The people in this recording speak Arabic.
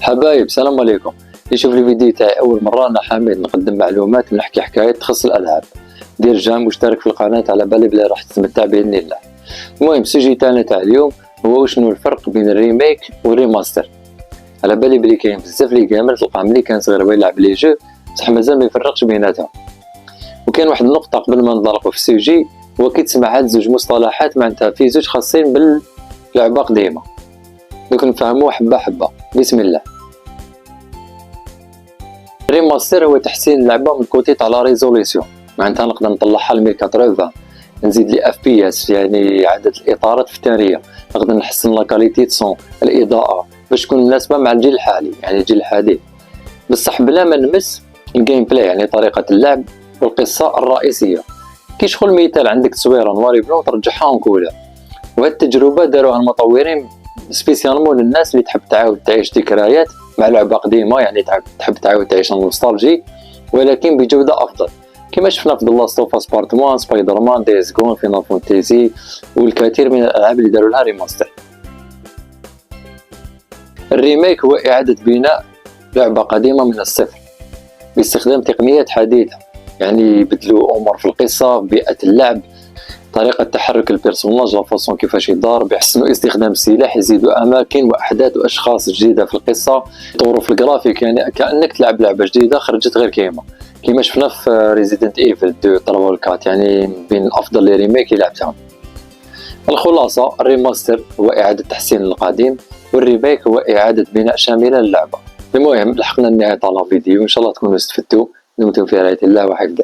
حبايب سلام عليكم. يشوف الفيديو تاعي اول مره، انا حميد نقدم معلومات ونحكي حكايات تخص الالعاب. دير جيم واشترك في القناه على بالي بلا راح تستمتع باذن الله. المهم السوجي تاعنا تاع اليوم هو شنو الفرق بين الريميك والريماستر. على بالي بلي كاين بزاف لي جيمر تلقى ملي كان صغير بغى يلعب لي جو بصح مازال ما يفرقش بيناتهم. وكاين واحد النقطه قبل ما ننطلقوا في السوجي، هو كي تسمع هاد زوج مصطلحات معناتها في زوج خاصين باللعبه قديمه. دوك نفهموا حبه حبه. بسم الله. الريماستر هو تحسين اللعبه من كوتي تاع لا ريزوليسيون، معناتها نقدر نطلعها ل 1080، نزيد لي اف بي اس يعني عدد الاطارات في الثانيه، نقدر نحسن لا كاليتي صون، الاضاءه باش تكون مناسبه مع الجيل الحالي يعني الجيل الحديث، بصح بلا ما نمس الجيم بلاي يعني طريقه اللعب والقصه الرئيسيه. كي شغل مثال عندك تصويره نواري بلون ترجعها اون كولر، وهاد التجربه داروها المطورين سبيسيالمون للناس اللي تحب تعاود تعيش ذكريات مع لعبه قديمه، يعني تحب تعاود تعيش النوستالجي ولكن بجوده افضل، كما شفنا في The Last of Us Part 1، سبايدر مان، دايز جون، فينال فانتسي والكثير من الالعاب اللي داروا لها ريماستر. الريميك هو اعاده بناء لعبه قديمه من الصفر باستخدام تقنيات حديثه، يعني يبدلوا امور في القصه، بيئه اللعب، طريقه تحرك البيرسوناج، لافاصون كيفاش يدار، بيحسنوا استخدام السلاح، يزيدوا اماكن واحداث واشخاص جديده في القصه، يطوروا في الجرافيك يعني كانك تلعب لعبه جديده خرجت غير كيما شفنا في ريزيدنت ايفل 2 3 و4، يعني بين افضل لي ريميك اللي لعبتهم. الخلاصه الريماستر هو اعاده تحسين القديم، والريميك هو اعاده بناء شامله للعبه. المهم لحقنا النهايه تاع الفيديو، ان شاء الله تكونوا استفدتوا. دمتم في رعايه الله وحفظه.